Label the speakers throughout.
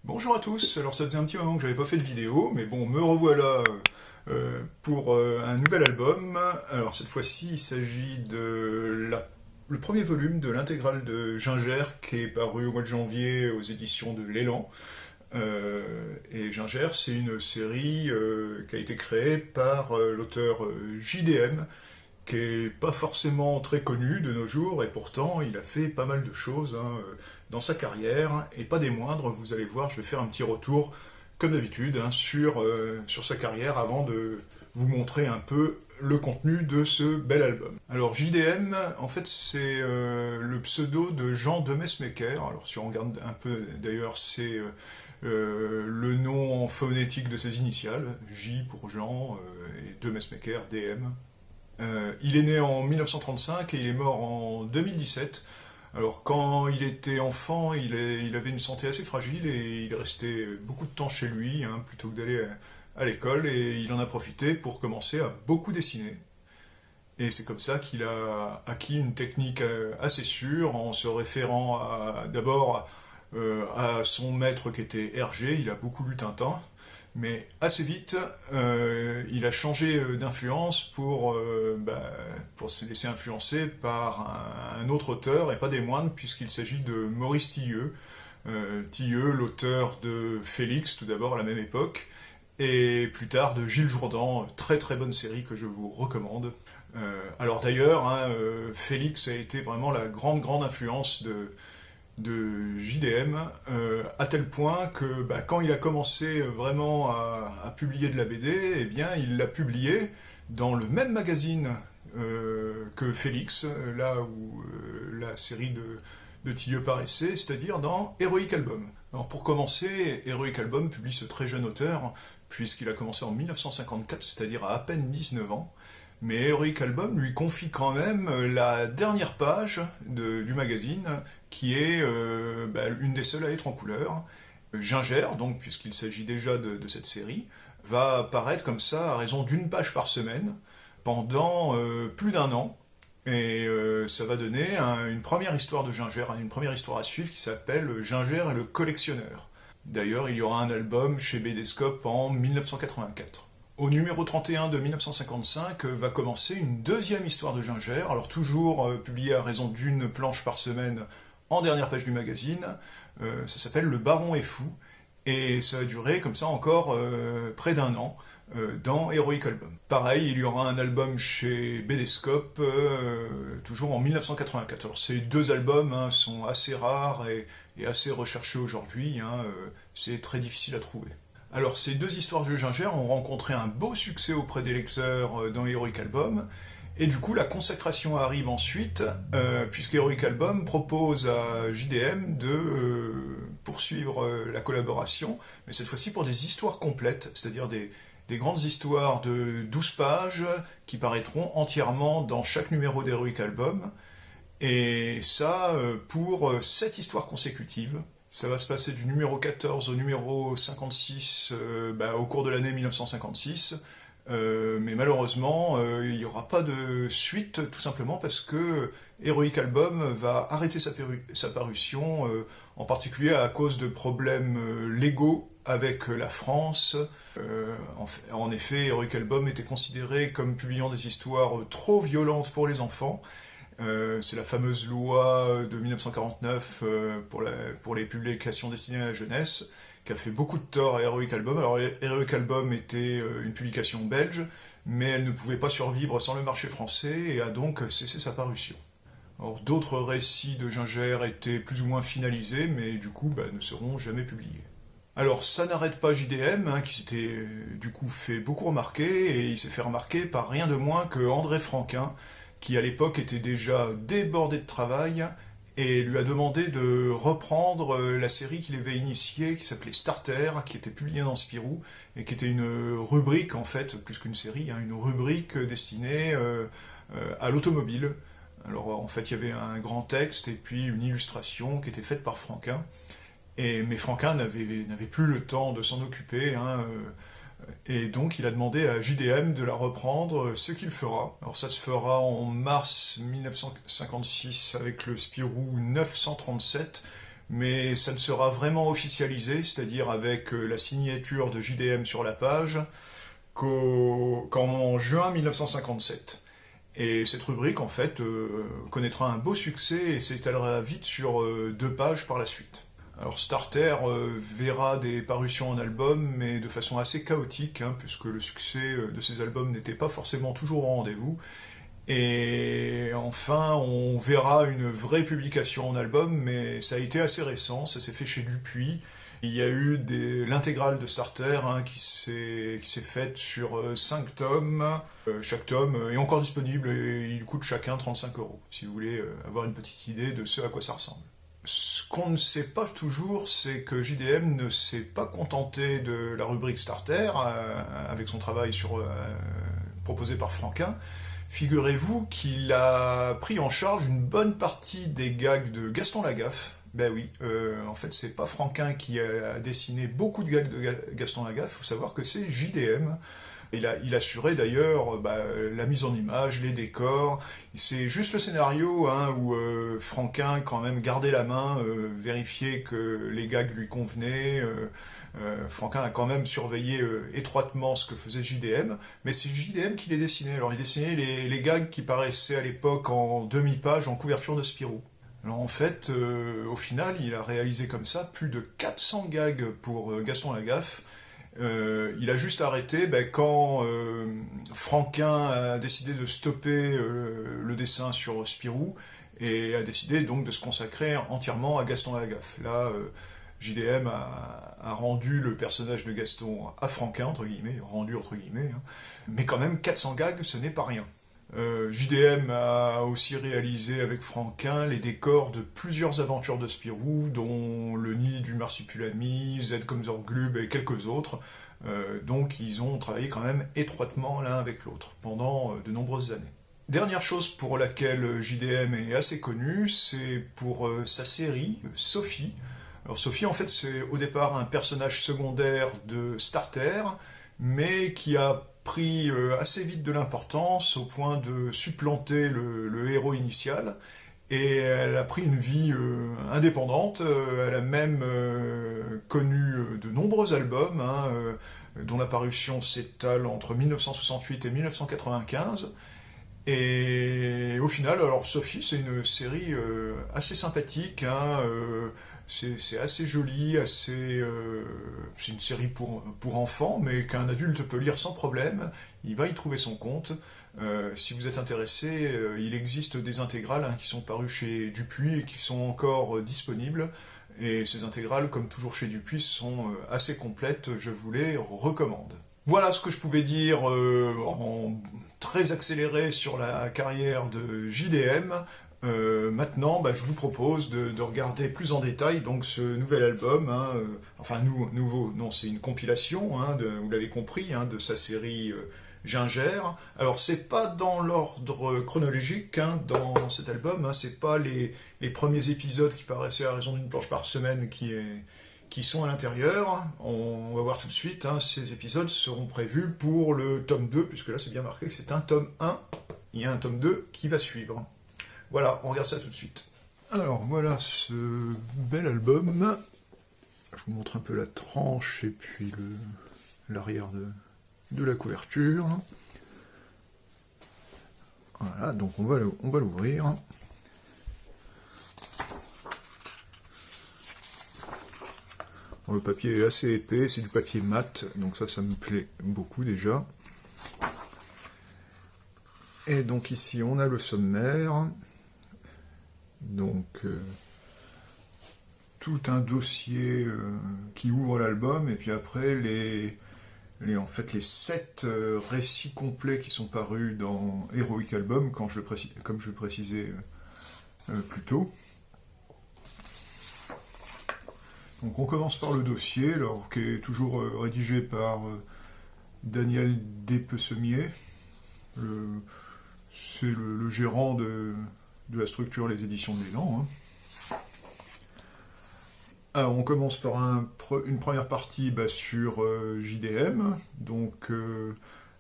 Speaker 1: Bonjour à tous, alors ça faisait un petit moment que j'avais pas fait de vidéo, mais bon, me revoilà pour un nouvel album. Alors cette fois-ci, il s'agit de le premier volume de l'intégrale de Ginger qui est paru au mois de janvier aux éditions de l'Élan. Et Ginger, c'est une série qui a été créée par l'auteur JDM, qui est pas forcément très connu de nos jours, et pourtant il a fait pas mal de choses dans sa carrière, et pas des moindres. Vous allez voir, je vais faire un petit retour, comme d'habitude, sur sa carrière avant de vous montrer un peu le contenu de ce bel album. Alors JDM, en fait, c'est le pseudo de Jean Demesmaeker. Alors si on regarde un peu, d'ailleurs, c'est le nom phonétique de ses initiales, J pour Jean, et Demesmaeker, DM. Il est né en 1935 et il est mort en 2017. Alors quand il était enfant, il avait une santé assez fragile et il restait beaucoup de temps chez lui, plutôt que d'aller à l'école, et il en a profité pour commencer à beaucoup dessiner. Et c'est comme ça qu'il a acquis une technique assez sûre en se référant d'abord à son maître qui était Hergé. Il a beaucoup lu Tintin, mais assez vite, il a changé d'influence pour se laisser influencer par un autre auteur, et pas des moindres, puisqu'il s'agit de Maurice Tilleux. Tilleux, l'auteur de Félix, tout d'abord à la même époque, et plus tard de Gilles Jourdan, très très bonne série que je vous recommande. Alors d'ailleurs, Félix a été vraiment la grande influence de JDM, à tel point que quand il a commencé vraiment à publier de la BD, eh bien, il l'a publié dans le même magazine que Félix, là où la série de Tilleux paraissait, c'est-à-dire dans Heroic Album. Alors pour commencer, Heroic Album publie ce très jeune auteur, puisqu'il a commencé en 1954, c'est-à-dire à peine 19 ans, mais Heroic Album lui confie quand même la dernière page du magazine, qui est une des seules à être en couleur. Ginger, donc, puisqu'il s'agit déjà de cette série, va apparaître comme ça à raison d'une page par semaine pendant plus d'un an. Et ça va donner une première histoire de Ginger, une première histoire à suivre qui s'appelle Ginger et le collectionneur. D'ailleurs, il y aura un album chez BDscope en 1984. Au numéro 31 de 1955 va commencer une deuxième histoire de Ginger, alors toujours publiée à raison d'une planche par semaine en dernière page du magazine. Ça s'appelle Le Baron est fou, et ça va durer comme ça encore près d'un an dans Heroic Album. Pareil, il y aura un album chez BDscope, toujours en 1984. Alors ces deux albums sont assez rares et assez recherchés aujourd'hui, c'est très difficile à trouver. Alors ces deux histoires de Ginger ont rencontré un beau succès auprès des lecteurs dans Heroic Album, et du coup la consacration arrive ensuite, puisque Heroic Album propose à JDM de poursuivre la collaboration, mais cette fois-ci pour des histoires complètes, c'est-à-dire des grandes histoires de 12 pages qui paraîtront entièrement dans chaque numéro d'Heroic Album, et ça pour 7 histoires consécutives. Ça va se passer du numéro 14 au numéro 56 au cours de l'année 1956. Mais malheureusement, il n'y aura pas de suite, tout simplement parce que Heroic Album va arrêter sa parution, en particulier à cause de problèmes légaux avec la France. En effet, Heroic Album était considéré comme publiant des histoires trop violentes pour les enfants. C'est la fameuse loi de 1949 pour les publications destinées à la jeunesse, qui a fait beaucoup de tort à Heroic Album. Alors Heroic Album était une publication belge, mais elle ne pouvait pas survivre sans le marché français et a donc cessé sa parution. Alors d'autres récits de Ginger étaient plus ou moins finalisés, mais du coup ne seront jamais publiés. Alors ça n'arrête pas JDM, qui s'était du coup fait beaucoup remarquer, et il s'est fait remarquer par rien de moins que André Franquin, qui à l'époque était déjà débordé de travail, et lui a demandé de reprendre la série qu'il avait initiée, qui s'appelait Starter, qui était publiée dans Spirou, et qui était une rubrique, en fait, plus qu'une série, une rubrique destinée à l'automobile. Alors en fait, il y avait un grand texte, et puis une illustration qui était faite par Franquin, mais Franquin n'avait plus le temps de s'en occuper, et donc il a demandé à JDM de la reprendre, ce qu'il fera. Alors ça se fera en mars 1956 avec le Spirou 937, mais ça ne sera vraiment officialisé, c'est-à-dire avec la signature de JDM sur la page, qu'en juin 1957. Et cette rubrique, en fait, connaîtra un beau succès et s'étalera vite sur 2 pages par la suite. Alors Starter verra des parutions en album, mais de façon assez chaotique, hein, puisque le succès de ces albums n'était pas forcément toujours au rendez-vous. Et enfin, on verra une vraie publication en album, mais ça a été assez récent, ça s'est fait chez Dupuis. Il y a eu l'intégrale de Starter hein, qui s'est faite sur 5 tomes. Chaque tome est encore disponible et il coûte chacun 35 €, si vous voulez avoir une petite idée de ce à quoi ça ressemble. Ce qu'on ne sait pas toujours, c'est que JDM ne s'est pas contenté de la rubrique Starter, avec son travail proposé par Franquin. Figurez-vous qu'il a pris en charge une bonne partie des gags de Gaston Lagaffe. Ben oui, en fait c'est pas Franquin qui a dessiné beaucoup de gags de Gaston Lagaffe, il faut savoir que c'est JDM. Il assurait d'ailleurs la mise en image, les décors. C'est juste le scénario hein, où Franquin quand même gardait la main, vérifiait que les gags lui convenaient. Franquin a quand même surveillé étroitement ce que faisait JDM, mais c'est JDM qui les dessinait. Alors il dessinait les gags qui paraissaient à l'époque en demi-page en couverture de Spirou. Alors en fait, au final, il a réalisé comme ça plus de 400 gags pour Gaston Lagaffe. Il a juste arrêté quand Franquin a décidé de stopper le dessin sur Spirou et a décidé donc de se consacrer entièrement à Gaston Lagaffe. Là, JDM a rendu le personnage de Gaston à Franquin, entre guillemets, rendu entre guillemets, hein. Mais quand même 400 gags, ce n'est pas rien. JDM a aussi réalisé avec Franquin les décors de plusieurs aventures de Spirou, dont le nid du Marsupilami, Z comme Zorglub et quelques autres. Donc ils ont travaillé quand même étroitement l'un avec l'autre pendant de nombreuses années. Dernière chose pour laquelle JDM est assez connu, c'est pour sa série Sophie. Alors Sophie en fait c'est au départ un personnage secondaire de Starter, mais qui a pris assez vite de l'importance au point de supplanter le héros initial et elle a pris une vie indépendante. Elle a même connu de nombreux albums hein, dont la parution s'étale entre 1968 et 1995 et au final alors Sophie c'est une série assez sympathique hein, c'est assez joli, c'est une série pour enfants, mais qu'un adulte peut lire sans problème. Il va y trouver son compte. Si vous êtes intéressé, il existe des intégrales hein, qui sont parues chez Dupuis et qui sont encore disponibles. Et ces intégrales, comme toujours chez Dupuis, sont assez complètes. Je vous les recommande. Voilà ce que je pouvais dire en très accéléré sur la carrière de JDM. Maintenant, je vous propose de regarder plus en détail donc ce nouvel album, hein, nouveau, non, c'est une compilation, hein, vous l'avez compris, hein, de sa série Ginger. Alors c'est pas dans l'ordre chronologique hein, dans cet album, hein, c'est pas les premiers épisodes qui paraissaient à raison d'une planche par semaine qui sont à l'intérieur. On va voir tout de suite, hein, ces épisodes seront prévus pour le tome 2, puisque là c'est bien marqué que c'est un tome 1, il y a un tome 2 qui va suivre. Voilà, on regarde ça tout de suite. Alors voilà ce bel album. Je vous montre un peu la tranche et puis l'arrière de la couverture. Voilà, donc on va l'ouvrir. Le papier est assez épais, c'est du papier mat, donc ça me plaît beaucoup déjà. Et donc ici on a le sommaire. Donc, tout un dossier qui ouvre l'album, et puis après, les 7 récits complets qui sont parus dans Heroic Album, comme je le précisais plus tôt. Donc, on commence par le dossier, alors, qui est toujours rédigé par Daniel Despessemier. C'est le gérant de la structure Les Éditions de l'Élan. Hein. Alors, on commence par une première partie sur JDM, donc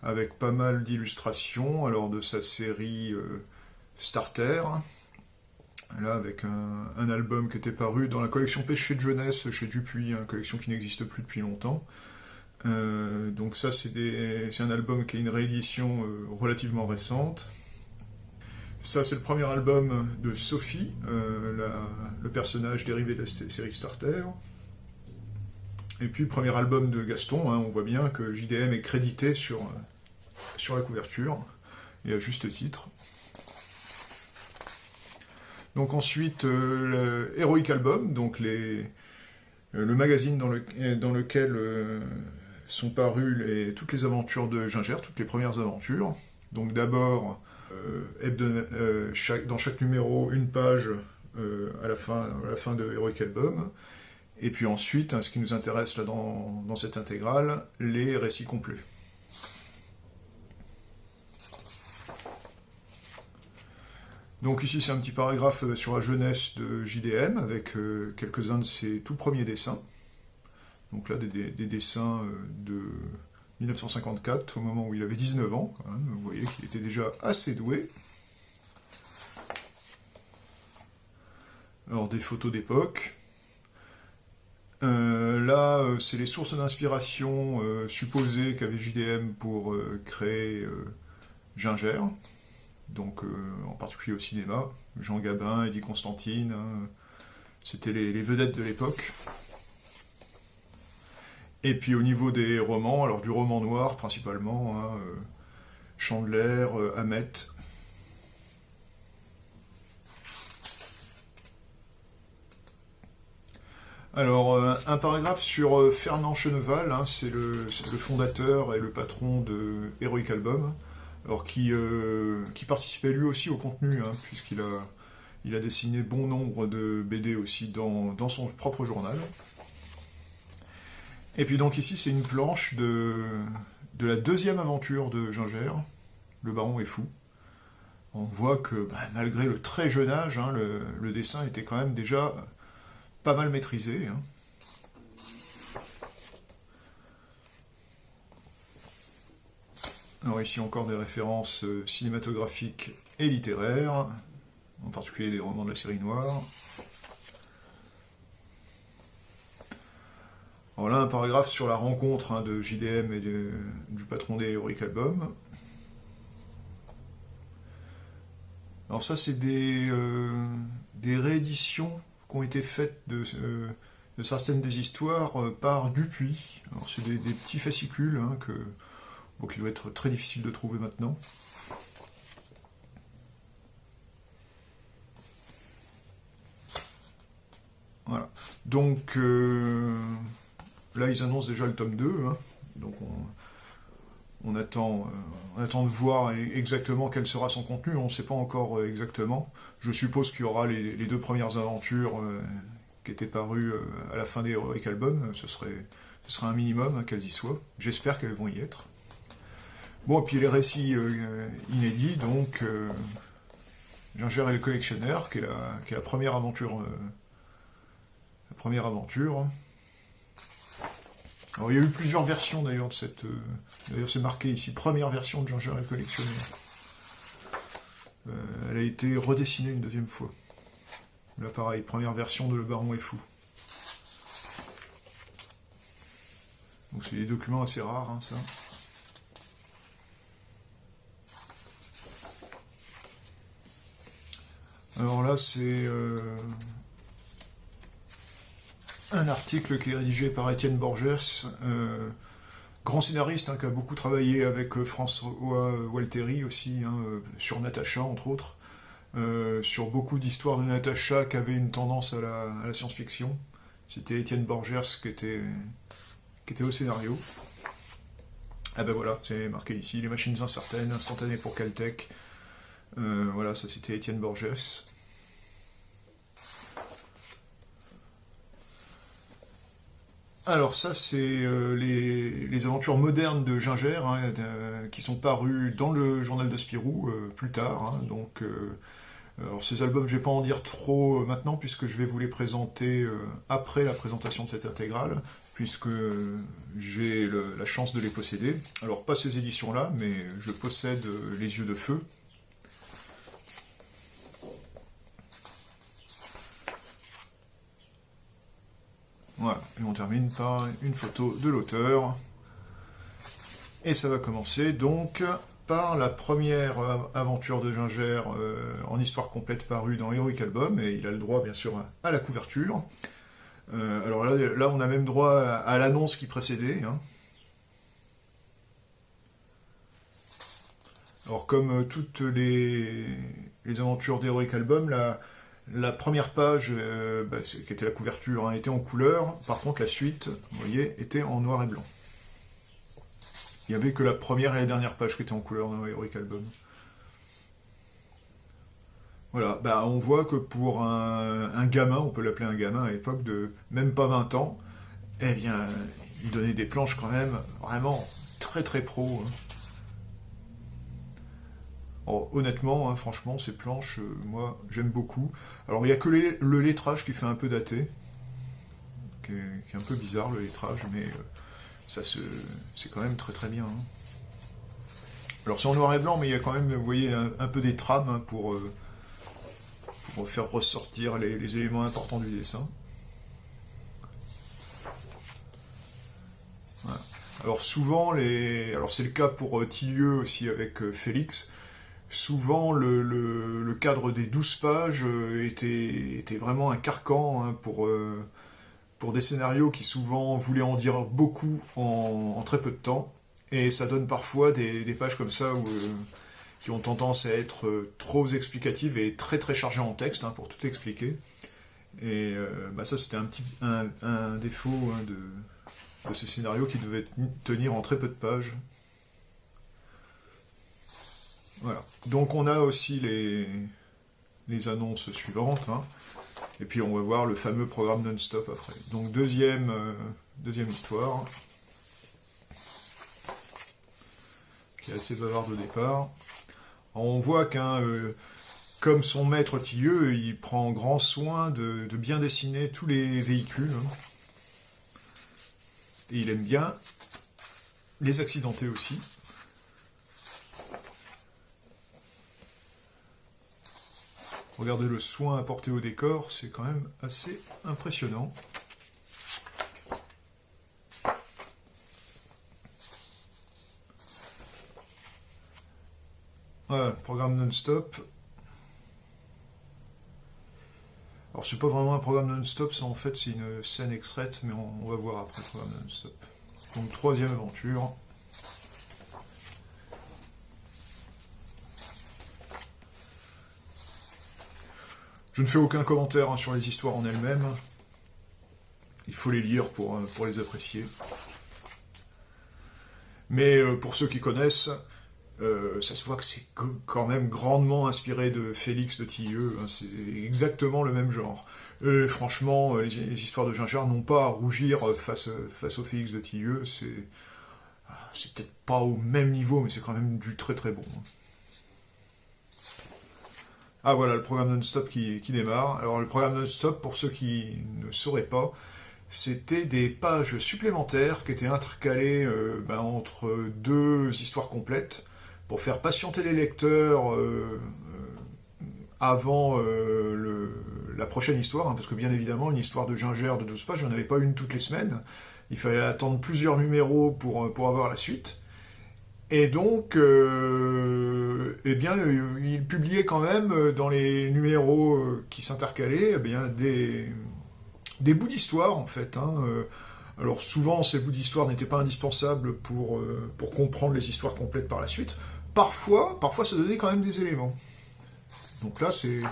Speaker 1: avec pas mal d'illustrations alors de sa série Starter. Là, avec un album qui était paru dans la collection Péché de jeunesse chez Dupuis, une collection qui n'existe plus depuis longtemps. Donc ça, c'est un album qui est une réédition relativement récente. Ça, c'est le premier album de Sophie, le personnage dérivé de la série Starter. Et puis, le premier album de Gaston, on voit bien que JDM est crédité sur la couverture, et à juste titre. Donc ensuite, le Heroic Album, donc le magazine dans lequel sont parues toutes les aventures de Ginger, toutes les premières aventures. Donc d'abord, dans chaque numéro, une page à la fin de Heroic Album. Et puis ensuite, ce qui nous intéresse là dans cette intégrale, les récits complets. Donc ici, c'est un petit paragraphe sur la jeunesse de JDM, avec quelques-uns de ses tout premiers dessins. Donc là, des dessins de 1954, au moment où il avait 19 ans. Quand même. Vous voyez qu'il était déjà assez doué. Alors, des photos d'époque. Là, c'est les sources d'inspiration supposées qu'avait JDM pour créer Ginger. Donc, en particulier au cinéma. Jean Gabin, Eddie Constantine, c'était les vedettes de l'époque. Et puis au niveau des romans, alors du roman noir principalement, Chandler, Hamet. Alors, un paragraphe sur Fernand Cheneval, c'est le fondateur et le patron de Heroic Album, alors qui participait lui aussi au contenu, puisqu'il a dessiné bon nombre de BD aussi dans son propre journal. Et puis donc ici, c'est une planche de la deuxième aventure de Ginger, Le Baron est fou. On voit que malgré le très jeune âge, le dessin était quand même déjà pas mal maîtrisé. Alors ici encore des références cinématographiques et littéraires, en particulier des romans de la série noire. Alors là, un paragraphe sur la rencontre de JDM et du patron des Heroic Album. Alors ça, c'est des rééditions qui ont été faites de certaines des histoires par Dupuis. Alors c'est des petits fascicules qui doit être très difficile de trouver maintenant. Voilà. Donc là, ils annoncent déjà le tome 2. Donc on attend de voir exactement quel sera son contenu. On ne sait pas encore exactement. Je suppose qu'il y aura les deux premières aventures qui étaient parues à la fin des Heroic Album. Ce serait un minimum qu'elles y soient. J'espère qu'elles vont y être. Bon, et puis les récits inédits, donc Ginger et le collectionneur, qui est la première aventure. Alors il y a eu plusieurs versions d'ailleurs de cette. D'ailleurs c'est marqué ici, première version de Ginger et le collectionneur. Elle a été redessinée une deuxième fois. Là pareil, première version de Le Baron est fou. Donc c'est des documents assez rares, ça. Alors là, c'est un article qui est rédigé par Étienne Borges, grand scénariste qui a beaucoup travaillé avec François Walteri aussi, sur Natacha entre autres, sur beaucoup d'histoires de Natacha qui avaient une tendance à la science-fiction. C'était Étienne Borges qui était au scénario. Ah ben voilà, c'est marqué ici, les machines incertaines, instantanées pour Caltech. Voilà, ça c'était Étienne Borges. Alors ça c'est les aventures modernes de Ginger, qui sont parues dans le journal de Spirou plus tard. Alors ces albums, je ne vais pas en dire trop maintenant, puisque je vais vous les présenter après la présentation de cette intégrale, puisque j'ai la chance de les posséder. Alors pas ces éditions-là, mais je possède Les Yeux de Feu. Voilà, et on termine par une photo de l'auteur. Et ça va commencer donc par la première aventure de Ginger en histoire complète parue dans Heroic Album, et il a le droit bien sûr à la couverture. Alors là, on a même droit à l'annonce qui précédait. Hein. Alors comme toutes les aventures d'Heroic Album, la première page, qui était la couverture, hein, était en couleur. Par contre, la suite, vous voyez, était en noir et blanc. Il n'y avait que la première et la dernière page qui étaient en couleur dans Heroic Album. Voilà, on voit que pour un gamin, on peut l'appeler un gamin à l'époque de même pas 20 ans, eh bien, il donnait des planches quand même vraiment très très pro. Hein. Alors, honnêtement, hein, franchement, ces planches, moi, j'aime beaucoup. Alors, il n'y a que le lettrage qui fait un peu daté, qui est un peu bizarre, le lettrage, mais c'est quand même très très bien. Hein. Alors, c'est en noir et blanc, mais il y a quand même, vous voyez, un peu des trames hein, pour faire ressortir les éléments importants du dessin. Voilà. Alors, souvent, alors c'est le cas pour Tillieux aussi avec Félix. Souvent, le cadre des 12 pages était vraiment un carcan hein, pour des scénarios qui souvent voulaient en dire beaucoup en très peu de temps. Et ça donne parfois des pages comme ça qui ont tendance à être trop explicatives et très très chargées en texte hein, pour tout expliquer. Et ça, c'était un défaut hein, de ces scénarios qui devaient tenir en très peu de pages. Voilà. Donc on a aussi les annonces suivantes. Hein. Et puis on va voir le fameux programme non-stop après. Donc deuxième histoire. Qui est assez bavarde au départ. Alors, on voit comme son maître Tillieux, il prend grand soin de bien dessiner tous les véhicules. Hein. Et il aime bien les accidentés aussi. Regardez le soin apporté au décor, c'est quand même assez impressionnant. Voilà, programme non-stop. Alors c'est pas vraiment un programme non-stop, ça en fait c'est une scène extraite, mais on va voir après le programme non-stop. Donc troisième aventure. Je ne fais aucun commentaire hein, sur les histoires en elles-mêmes. Il faut les lire pour les apprécier. Mais pour ceux qui connaissent, ça se voit que c'est quand même grandement inspiré de Félix de Tillieux. Hein, c'est exactement le même genre. Et franchement, les histoires de Ginger n'ont pas à rougir face au Félix de Tillieux. C'est peut-être pas au même niveau, mais c'est quand même du très très bon. Ah voilà, le programme non-stop qui démarre. Alors le programme non-stop, pour ceux qui ne sauraient pas, c'était des pages supplémentaires qui étaient intercalées entre deux histoires complètes pour faire patienter les lecteurs avant la prochaine histoire, hein, parce que bien évidemment, une histoire de Ginger de 12 pages, il n'y en avait pas une toutes les semaines. Il fallait attendre plusieurs numéros pour avoir la suite. Et donc, il publiait quand même dans les numéros qui s'intercalaient des bouts d'histoire en fait. Hein. Alors souvent, ces bouts d'histoire n'étaient pas indispensables pour comprendre les histoires complètes par la suite. Parfois, ça donnait quand même des éléments. Donc là, c'est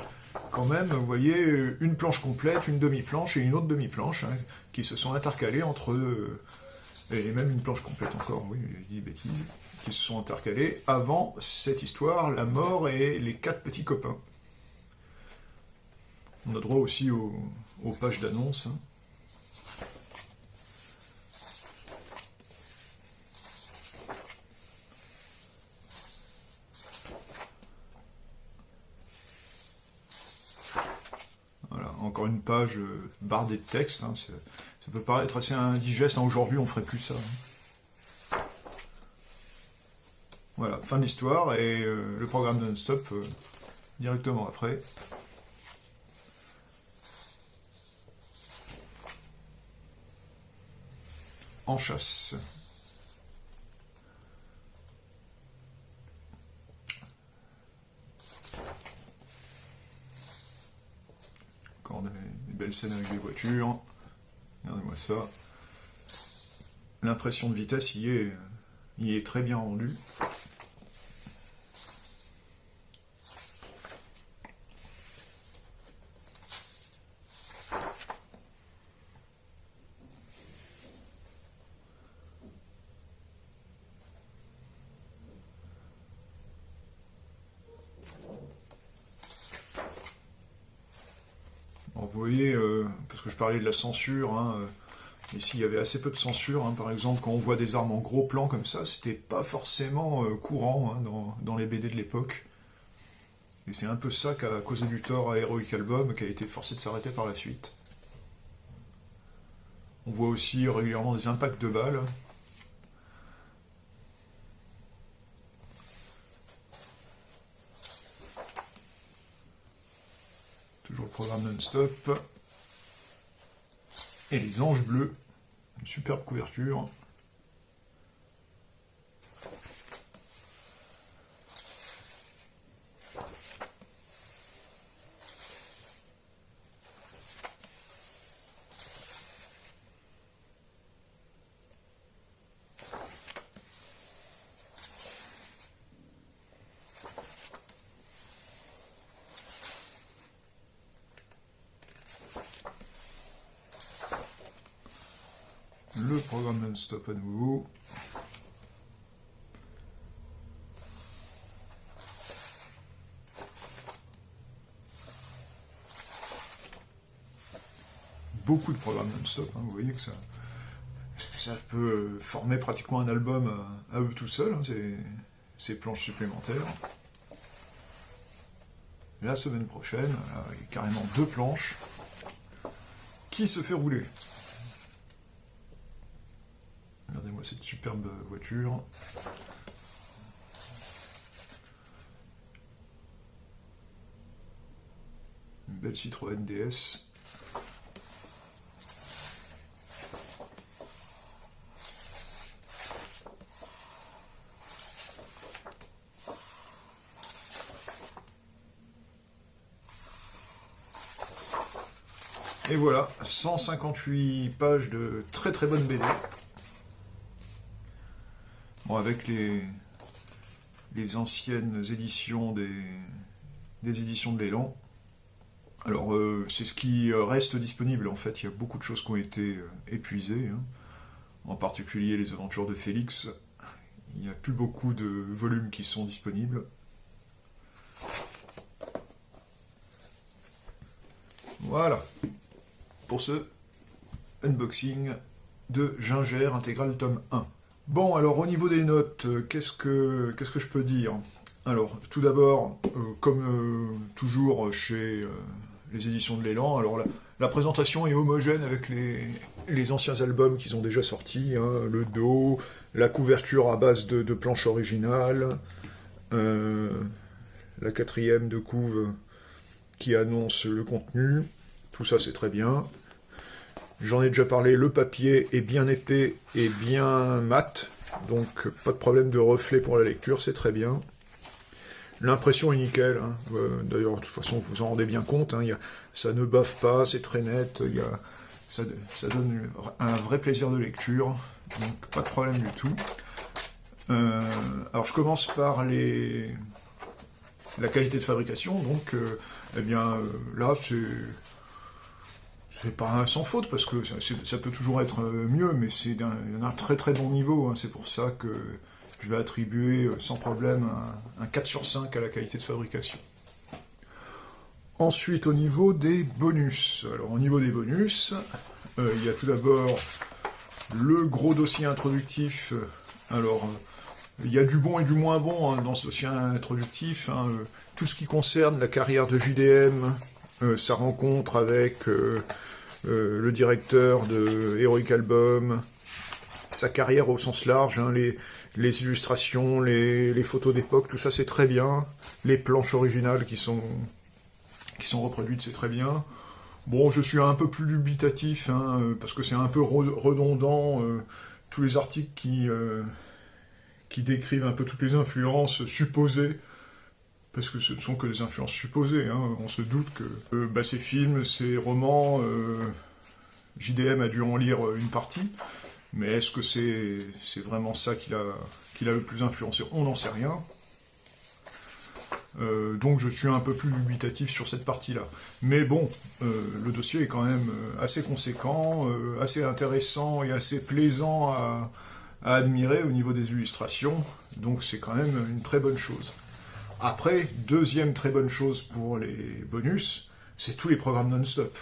Speaker 1: quand même, vous voyez, une planche complète, une demi-planche et une autre demi-planche hein, qui se sont intercalées entre et même une planche complète encore. Oui, je dis des bêtises. Qui se sont intercalés avant cette histoire, la mort et les 4 petits copains. On a droit aussi aux pages d'annonce. Hein. Voilà, encore une page bardée de texte. Hein. Ça peut paraître assez indigeste. Hein. Aujourd'hui, on ferait plus ça. Hein. Voilà, fin de l'histoire, et le programme non-stop directement après. en chasse. Encore des belles scènes avec les voitures. Regardez-moi ça. L'impression de vitesse y est très bien rendue. Vous voyez, parce que je parlais de la censure, hein, ici il y avait assez peu de censure, hein, par exemple quand on voit des armes en gros plan comme ça, c'était pas forcément courant, hein, dans les BD de l'époque. Et c'est un peu ça qui a causé du tort à Heroic Album, qui a été forcé de s'arrêter par la suite. On voit aussi régulièrement des impacts de balles. Toujours le programme non-stop. Et les anges bleus. Une superbe couverture. Le programme non-stop à nouveau. Beaucoup de programmes non-stop, hein, vous voyez que ça peut former pratiquement un album à eux tout seuls, hein, ces planches supplémentaires. La semaine prochaine, il y a carrément 2 planches qui se fait rouler. Regardez-moi cette superbe voiture. Une belle Citroën DS. Et voilà, 158 pages de très très bonne BD. Bon, avec les anciennes éditions des éditions de l'Élan. Alors, c'est ce qui reste disponible. En fait, il y a beaucoup de choses qui ont été épuisées, hein. En particulier les aventures de Félix. Il n'y a plus beaucoup de volumes qui sont disponibles. Voilà. Pour ce unboxing de Ginger Intégral tome 1. Bon, alors au niveau des notes, qu'est-ce que je peux dire? Alors, tout d'abord, comme toujours chez les éditions de l'Élan, alors la présentation est homogène avec les anciens albums qu'ils ont déjà sortis, hein, le dos, la couverture à base de planches originales, la 4e de couve qui annonce le contenu, tout ça c'est très bien. J'en ai déjà parlé, le papier est bien épais et bien mat, donc pas de problème de reflet pour la lecture, c'est très bien. L'impression est nickel, hein. D'ailleurs, de toute façon, vous vous en rendez bien compte, hein, ça ne bave pas, c'est très net, ça donne un vrai plaisir de lecture, donc pas de problème du tout. Alors je commence par la qualité de fabrication, donc eh bien là c'est pas un sans faute, parce que ça peut toujours être mieux, mais c'est d'un très très bon niveau, hein. C'est pour ça que je vais attribuer sans problème un 4 sur 5 à la qualité de fabrication. Ensuite, au niveau des bonus. Alors, au niveau des bonus, il y a tout d'abord le gros dossier introductif. Alors, il y a du bon et du moins bon, hein, dans ce dossier introductif, hein. Tout ce qui concerne la carrière de JDM, sa rencontre avec le directeur de Heroic Album, sa carrière au sens large, hein, les illustrations, les photos d'époque, tout ça c'est très bien. Les planches originales qui sont reproduites, c'est très bien. Bon, je suis un peu plus dubitatif, hein, parce que c'est un peu redondant tous les articles qui décrivent un peu toutes les influences supposées, parce que ce ne sont que des influences supposées, hein. On se doute que ces films, ces romans, JDM a dû en lire une partie, mais est-ce que c'est vraiment ça qui l'a le plus influencé? On n'en sait rien. Donc je suis un peu plus dubitatif sur cette partie-là. Mais bon, le dossier est quand même assez conséquent, assez intéressant et assez plaisant à admirer au niveau des illustrations, donc c'est quand même une très bonne chose. Après, deuxième très bonne chose pour les bonus, c'est tous les programmes non-stop.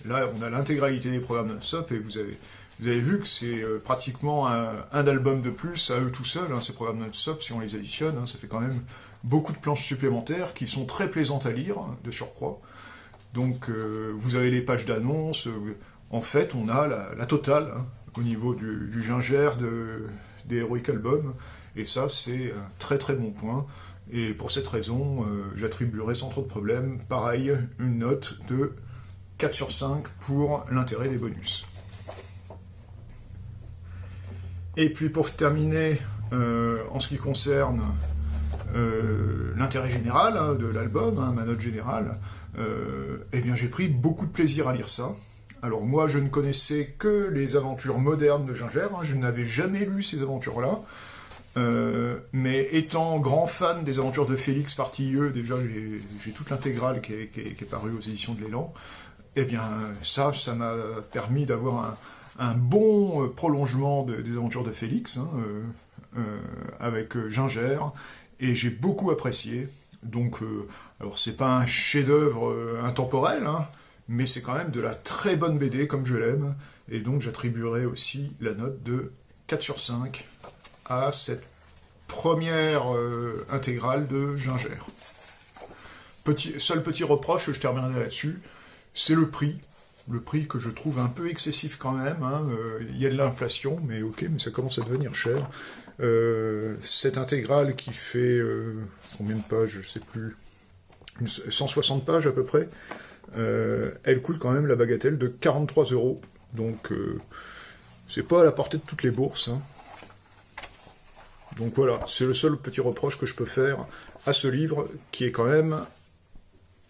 Speaker 1: Là, on a l'intégralité des programmes non-stop, et vous avez vu que c'est pratiquement un album de plus à eux tout seuls, hein, ces programmes non-stop, si on les additionne, hein, ça fait quand même beaucoup de planches supplémentaires qui sont très plaisantes à lire, de surcroît. Donc, vous avez les pages d'annonces, en fait, on a la totale, hein, au niveau du Gingère des Heroic Albums, et ça, c'est un très très bon point. Et pour cette raison, j'attribuerai sans trop de problème, pareil, une note de 4 sur 5 pour l'intérêt des bonus. Et puis pour terminer, en ce qui concerne l'intérêt général, hein, de l'album, hein, ma note générale, eh bien j'ai pris beaucoup de plaisir à lire ça. Alors moi, je ne connaissais que les aventures modernes de Gingère, hein, je n'avais jamais lu ces aventures-là. Mais étant grand fan des aventures de Félix partie E, déjà j'ai toute l'intégrale qui est parue aux éditions de l'Élan, et bien ça m'a permis d'avoir un bon prolongement des aventures de Félix, hein, avec Gingère, et j'ai beaucoup apprécié. Donc, alors c'est pas un chef-d'œuvre intemporel, hein, mais c'est quand même de la très bonne BD comme je l'aime, et donc j'attribuerai aussi la note de 4 sur 5 à cette première intégrale de Gingère. Seul petit reproche, je terminerai là-dessus, c'est le prix. Le prix que je trouve un peu excessif quand même, hein. Il y a de l'inflation, mais ok, mais ça commence à devenir cher. Cette intégrale qui fait combien de pages, je sais plus, 160 pages à peu près, elle coûte quand même la bagatelle de 43 €, donc c'est pas à la portée de toutes les bourses, hein. Donc voilà, c'est le seul petit reproche que je peux faire à ce livre, qui est quand même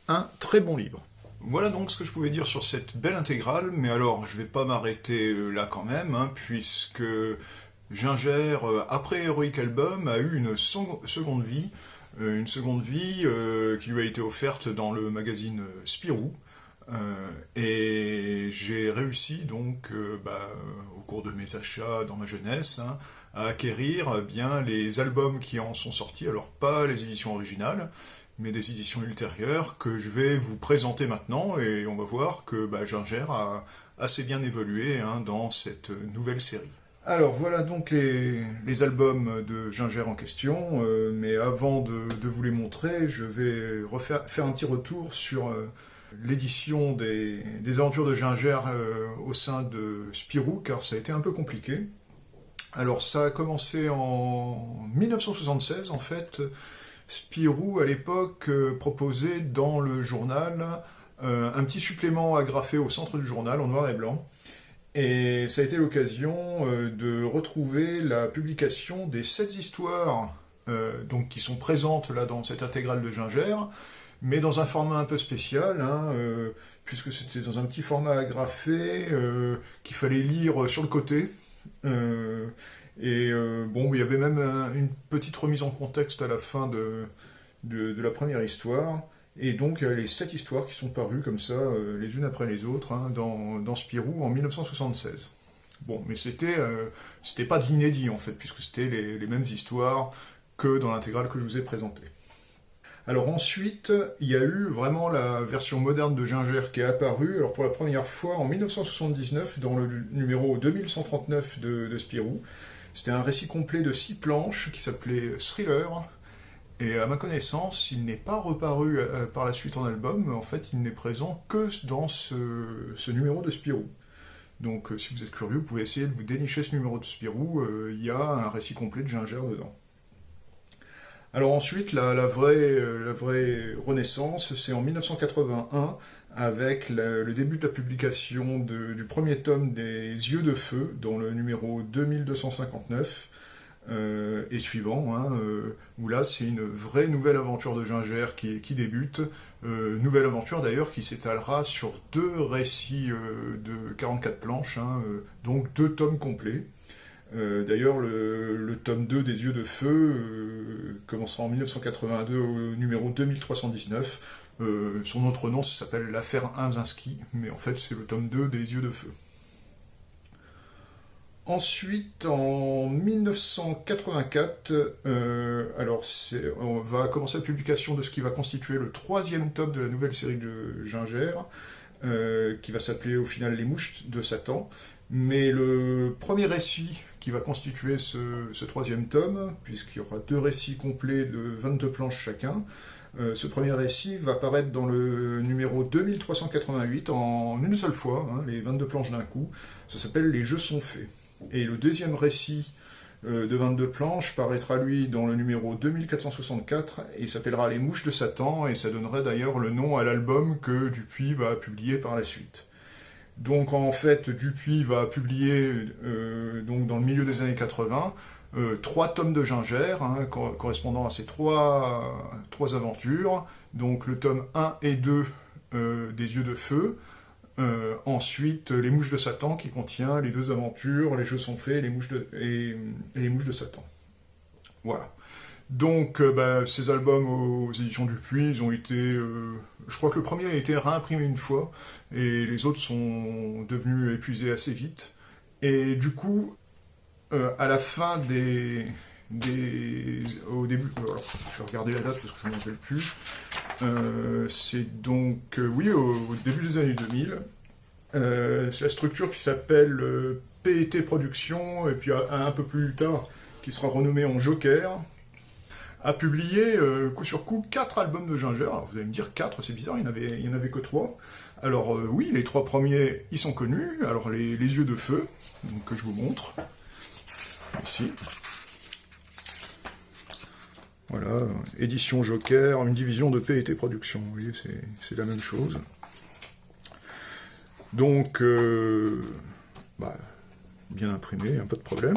Speaker 1: un très bon livre. Voilà donc ce que je pouvais dire sur cette belle intégrale, mais alors je vais pas m'arrêter là quand même, hein, puisque Gingère, après Heroic Album, a eu une seconde vie, qui lui a été offerte dans le magazine Spirou, et j'ai réussi donc, au cours de mes achats dans ma jeunesse, hein, à acquérir bien les albums qui en sont sortis, alors pas les éditions originales, mais des éditions ultérieures que je vais vous présenter maintenant, et on va voir que Gingère a assez bien évolué, hein, dans cette nouvelle série. Alors voilà donc les albums de Gingère en question, mais avant de vous les montrer, je vais faire un petit retour sur l'édition des aventures de Gingère au sein de Spirou, car ça a été un peu compliqué. Alors ça a commencé en 1976 en fait. Spirou à l'époque proposait dans le journal un petit supplément agrafé au centre du journal en noir et blanc. Et ça a été l'occasion de retrouver la publication des 7 histoires donc, qui sont présentes là dans cette intégrale de Gingère, mais dans un format un peu spécial, hein, puisque c'était dans un petit format agrafé qu'il fallait lire sur le côté. Bon, il y avait même une petite remise en contexte à la fin de la première histoire, et donc il y a les 7 histoires qui sont parues comme ça, les unes après les autres, hein, dans Spirou en 1976. Bon, mais c'était pas de l'inédit en fait, puisque c'était les mêmes histoires que dans l'intégrale que je vous ai présentée. Alors ensuite, il y a eu vraiment la version moderne de Gingère qui est apparue, alors pour la première fois en 1979, dans le numéro 2139 de Spirou. C'était un récit complet de 6 planches qui s'appelait Thriller, et à ma connaissance, il n'est pas reparu par la suite en album, mais en fait il n'est présent que dans ce numéro de Spirou. Donc si vous êtes curieux, vous pouvez essayer de vous dénicher ce numéro de Spirou, il y a un récit complet de Gingère dedans. Alors ensuite, la vraie renaissance, c'est en 1981, avec le début de la publication du premier tome des Yeux de Feu, dans le numéro 2259, et suivant, hein, où là c'est une vraie nouvelle aventure de Ginger qui débute, nouvelle aventure d'ailleurs qui s'étalera sur 2 récits de 44 planches, hein, donc 2 tomes complets. D'ailleurs, le tome 2 des Yeux de Feu commencera en 1982 au numéro 2319. Son autre nom, ça s'appelle l'affaire Inzinski, mais en fait c'est le tome 2 des Yeux de Feu. Ensuite, en 1984, on va commencer la publication de ce qui va constituer le 3e tome de la nouvelle série de Ginger, qui va s'appeler au final Les Mouches de Satan. Mais le premier récit qui va constituer ce 3e tome, puisqu'il y aura 2 récits complets de 22 planches chacun, ce premier récit va apparaître dans le numéro 2388 en une seule fois, hein, les 22 planches d'un coup. Ça s'appelle Les Jeux sont faits. Et le 2e récit de 22 planches paraîtra lui dans le numéro 2464 et s'appellera Les Mouches de Satan, et ça donnerait d'ailleurs le nom à l'album que Dupuis va publier par la suite. Donc en fait, Dupuis va publier donc dans le milieu des années 80 3 tomes de Ginger, hein, correspondant à ces trois aventures. Donc le tome 1 et 2 des Yeux de Feu. Ensuite, Les Mouches de Satan, qui contient les 2 aventures, Les Jeux sont faits, et Les Mouches de Satan. Voilà. Donc, ces albums aux éditions Dupuis, ils ont été... je crois que le premier a été réimprimé une fois, et les autres sont devenus épuisés assez vite. Et du coup, à la fin au début... alors, je vais regarder la date parce que je ne m'en rappelle plus. C'est donc, au début des années 2000. C'est la structure qui s'appelle PET Productions, et puis un peu plus tard, qui sera renommée en Joker, a publié coup sur coup 4 albums de Ginger. Alors vous allez me dire 4, c'est bizarre, il n'y en avait que 3. Alors oui, les 3 premiers, ils sont connus. Alors les Yeux de Feu, donc, que je vous montre, ici. Voilà, édition Joker, une division de PET Productions. Vous voyez, c'est la même chose. Donc, bien imprimé, pas de problème.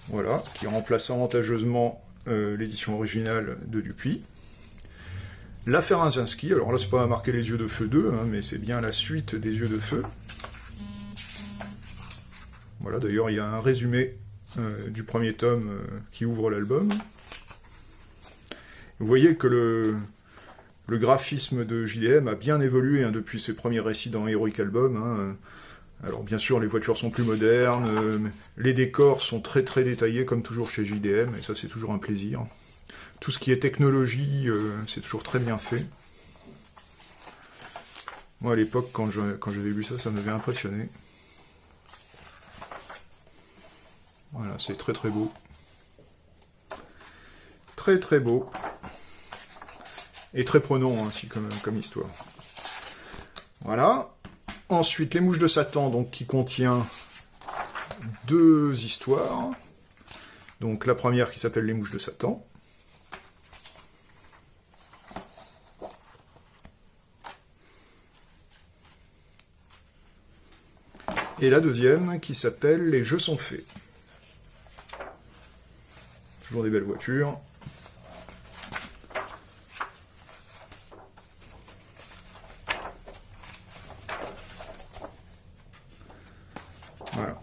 Speaker 1: Voilà, qui remplace avantageusement l'édition originale de Dupuis. L'affaire Inzinski, alors là c'est pas marqué Les Yeux de Feu 2, hein, mais c'est bien la suite des Yeux de Feu. Voilà, d'ailleurs il y a un résumé du premier tome qui ouvre l'album. Vous voyez que le graphisme de JDM a bien évolué, hein, depuis ses premiers récits dans Heroic Album. Hein. Alors bien sûr, les voitures sont plus modernes, les décors sont très très détaillés, comme toujours chez JDM, et ça c'est toujours un plaisir. Tout ce qui est technologie, c'est toujours très bien fait. Moi à l'époque, quand j'avais vu ça, ça m'avait impressionné. Voilà, c'est très très beau. Très très beau. Et très prenant ainsi comme histoire. Voilà. Ensuite, Les Mouches de Satan, donc, qui contient 2 histoires. Donc la première qui s'appelle Les Mouches de Satan. Et la deuxième qui s'appelle Les Jeux sont faits. Toujours des belles voitures. Voilà.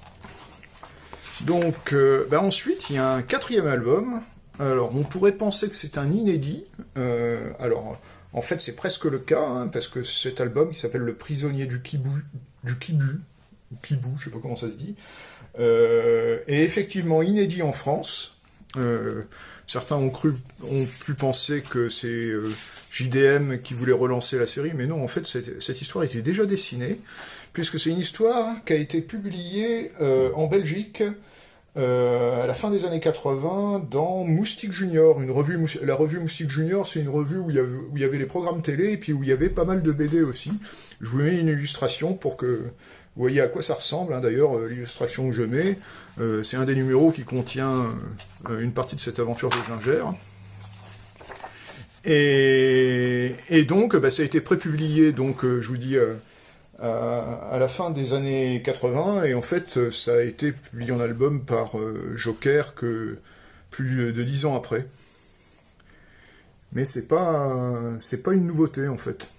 Speaker 1: Donc, ensuite, il y a un 4e album. Alors, on pourrait penser que c'est un inédit. Alors, en fait, c'est presque le cas, hein, parce que cet album, qui s'appelle Le Prisonnier du Kibu, ou Kibou, je sais pas comment ça se dit, est effectivement inédit en France. Certains ont pu penser que c'est JDM qui voulait relancer la série, mais non, en fait, cette histoire était déjà dessinée, puisque c'est une histoire qui a été publiée en Belgique à la fin des années 80 dans Moustique Junior. La revue Moustique Junior, c'est une revue où il y avait les programmes télé et puis où il y avait pas mal de BD aussi. Je vous mets une illustration pour que vous voyez à quoi ça ressemble. Hein. D'ailleurs, l'illustration que je mets, c'est un des numéros qui contient une partie de cette aventure de Gingère. Et donc, ça a été prépublié, donc, je vous dis, à la fin des années 80, et en fait, ça a été publié en album par Joker que plus de 10 ans après. Mais c'est pas une nouveauté, en fait.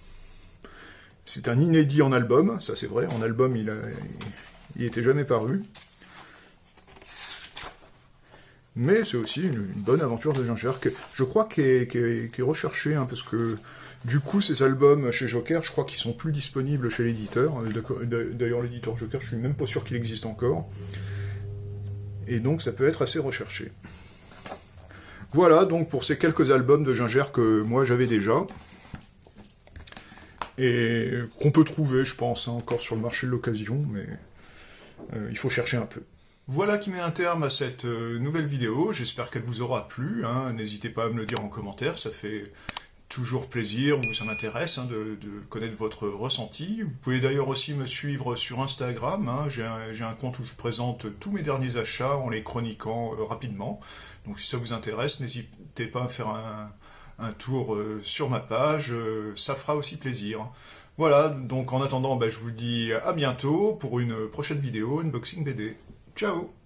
Speaker 1: C'est un inédit en album, ça c'est vrai, en album il était jamais paru. Mais c'est aussi une bonne aventure de Gingère, que je crois qui est recherchée, hein, parce que du coup ces albums chez Joker, je crois qu'ils sont plus disponibles chez l'éditeur. D'ailleurs l'éditeur Joker, je suis même pas sûr qu'il existe encore. Et donc ça peut être assez recherché. Voilà donc pour ces quelques albums de Gingère que moi j'avais déjà. Et qu'on peut trouver, je pense, hein, encore sur le marché de l'occasion, mais il faut chercher un peu. Voilà qui met un terme à cette nouvelle vidéo, j'espère qu'elle vous aura plu, hein. N'hésitez pas à me le dire en commentaire, ça fait toujours plaisir, ou ça m'intéresse hein, de connaître votre ressenti. Vous pouvez d'ailleurs aussi me suivre sur Instagram, hein. J'ai un compte où je présente tous mes derniers achats en les chroniquant rapidement, donc si ça vous intéresse, n'hésitez pas à faire un tour sur ma page, ça fera aussi plaisir. Voilà, donc en attendant, je vous dis à bientôt pour une prochaine vidéo Unboxing BD. Ciao!